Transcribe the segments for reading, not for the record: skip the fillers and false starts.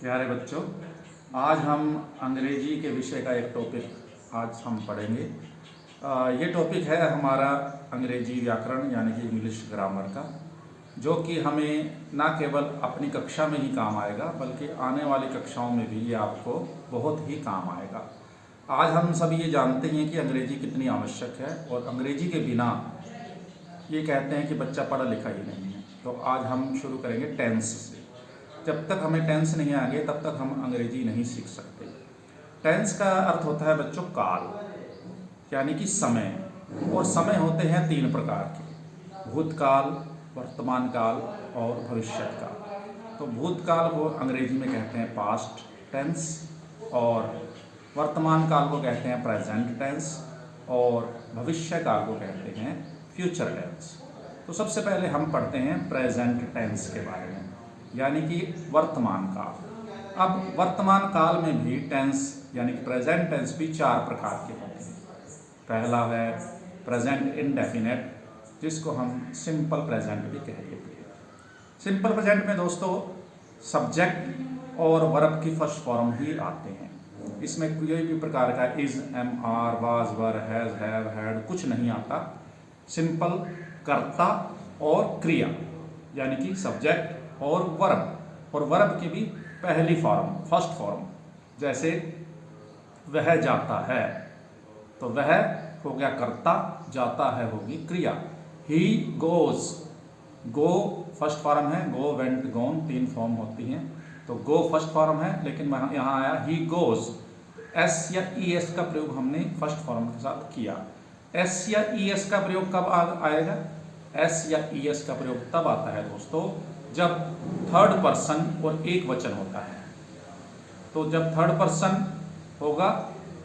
प्यारे बच्चों, आज हम अंग्रेजी के विषय का एक टॉपिक आज हम पढ़ेंगे। ये टॉपिक है हमारा अंग्रेजी व्याकरण यानी कि इंग्लिश ग्रामर का, जो कि हमें ना केवल अपनी कक्षा में ही काम आएगा बल्कि आने वाली कक्षाओं में भी ये आपको बहुत ही काम आएगा। आज हम सब ये जानते हैं कि अंग्रेजी कितनी आवश्यक है और अंग्रेजी के बिना ये कहते हैं कि बच्चा पढ़ा लिखा ही नहीं है। तो आज हम शुरू करेंगे टेंस से। जब तक हमें टेंस नहीं आएंगे तब तक हम अंग्रेजी नहीं सीख सकते। टेंस का अर्थ होता है बच्चों काल, यानी कि समय। और समय होते हैं तीन प्रकार के: भूतकाल, वर्तमान काल और भविष्य काल। तो भूतकाल को अंग्रेजी में कहते हैं पास्ट टेंस, और वर्तमान काल को कहते हैं प्रेजेंट टेंस, और भविष्य काल को कहते हैं फ्यूचर टेंस। तो सबसे पहले हम पढ़ते हैं प्रेजेंट टेंस के बारे में, यानी कि वर्तमान काल। अब वर्तमान काल में भी टेंस यानी कि प्रेजेंट टेंस भी चार प्रकार के होते हैं। पहला है प्रेजेंट इंडेफिनेट, जिसको हम सिंपल प्रेजेंट भी कह देते हैं। सिंपल प्रेजेंट में दोस्तों सब्जेक्ट और वर्ब की फर्स्ट फॉर्म ही आते हैं। इसमें कोई भी प्रकार का is, am, are, was, were, has, have, had कुछ नहीं आता। सिंपल कर्ता और क्रिया, यानी कि सब्जेक्ट और वर्ब की भी पहली फॉर्म, फर्स्ट फॉर्म। जैसे वह जाता है, तो वह हो गया कर्ता, जाता है होगी क्रिया। He goes, go first form है, गो, वेंट, गोन तीन फॉर्म होती हैं। तो गो फर्स्ट फॉर्म है, लेकिन यहाँ आया ही गोज। एस या ई एस का प्रयोग हमने फर्स्ट फॉर्म के साथ किया। एस या ई एस का प्रयोग कब आएगा? एस या ई एस का प्रयोग तब आता है दोस्तों जब थर्ड पर्सन और एक वचन होता है। तो जब थर्ड पर्सन होगा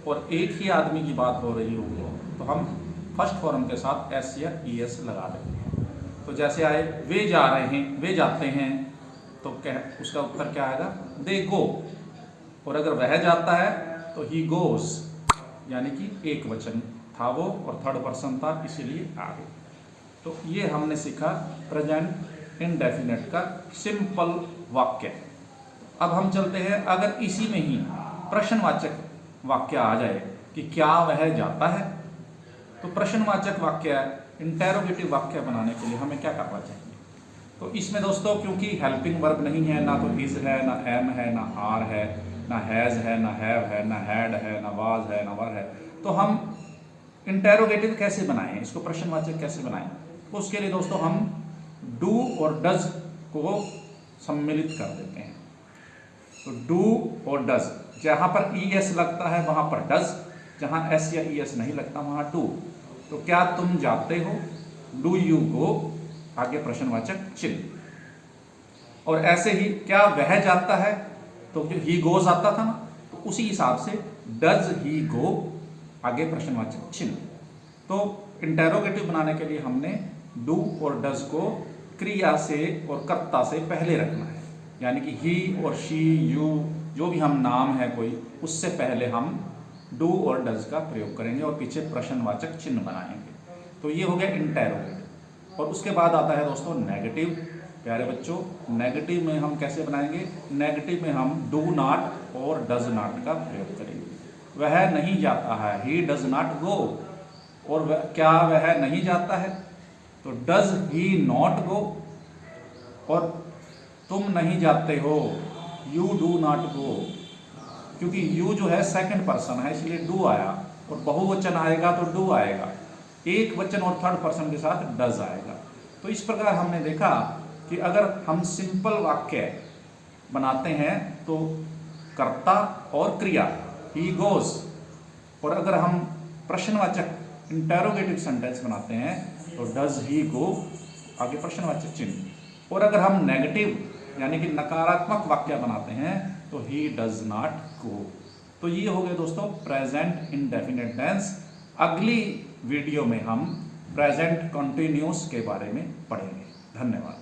और एक ही आदमी की बात हो रही होगी तो हम फर्स्ट फॉर्म के साथ एस या ई एस लगा देते हैं। तो जैसे आए वे जा रहे हैं, वे जाते हैं, तो क्या उसका उत्तर क्या आएगा? दे गो। और अगर वह जाता है तो ही गोज, यानी कि एक वचन था वो और थर्ड पर्सन था, इसीलिए आ गए। तो ये हमने सीखा प्रेजेंट इंडेफिनेट का सिंपल वाक्य। अब हम चलते हैं, अगर इसी में ही प्रश्नवाचक वाक्य आ जाए कि क्या वह जाता है, तो प्रश्नवाचक वाक्य, इंटेरोगेटिव वाक्य बनाने के लिए हमें क्या करना चाहिए? तो इसमें दोस्तों क्योंकि हेल्पिंग वर्ब नहीं है, ना तो इज है, ना एम है, ना आर है, ना हैज है, ना हैव है, ना हैड है, ना वाज है, ना वर है, तो हम इंटेरोगेटिव कैसे बनाएं, इसको प्रश्नवाचक कैसे बनाएं? उसके लिए दोस्तों हम डू और डज को सम्मिलित कर देते हैं। तो डू और डज, जहां पर ई एस लगता है वहां पर डज, जहां एस या ई एस नहीं लगता वहां डू। तो क्या तुम जाते हो? डू यू गो, आगे प्रश्नवाचक चिन्ह। और ऐसे ही क्या वह जाता है, तो जो ही गोज आता था ना, तो उसी हिसाब से डज ही गो, आगे प्रश्नवाचक चिन्ह। तो इंटेरोगेटिव बनाने के लिए हमने डू और डज को क्रिया से और कर्ता से पहले रखना है, यानी कि ही और शी, यू, जो भी हम नाम है कोई, उससे पहले हम डू और डज का प्रयोग करेंगे और पीछे प्रश्नवाचक चिन्ह बनाएंगे। तो ये हो गया इंटेरोगेटिव। और उसके बाद आता है दोस्तों नेगेटिव। प्यारे बच्चों, नेगेटिव में हम कैसे बनाएंगे? नेगेटिव में हम डू नॉट और डज नॉट का प्रयोग करेंगे। वह नहीं जाता है, ही डज नॉट गो। और क्या वह नहीं जाता है, तो डज ही नॉट गो। और तुम नहीं जाते हो, यू डू नॉट गो। क्योंकि यू जो है सेकंड पर्सन है, इसलिए डू आया, और बहुवचन आएगा तो डू आएगा, एक वचन और थर्ड पर्सन के साथ डज आएगा। तो इस प्रकार हमने देखा कि अगर हम सिंपल वाक्य बनाते हैं तो कर्ता और क्रिया, ही गोज। और अगर हम प्रश्नवाचक इंटेरोगेटिव सेंटेंस बनाते हैं तो डज ही गो, आगे प्रश्नवाचक चिन्ह। और अगर हम नेगेटिव यानी कि नकारात्मक वाक्य बनाते हैं तो ही डज नॉट गो। तो ये हो गए दोस्तों प्रेजेंट इंडेफिनेट टेंस। अगली वीडियो में हम प्रेजेंट कंटिन्यूअस के बारे में पढ़ेंगे। धन्यवाद।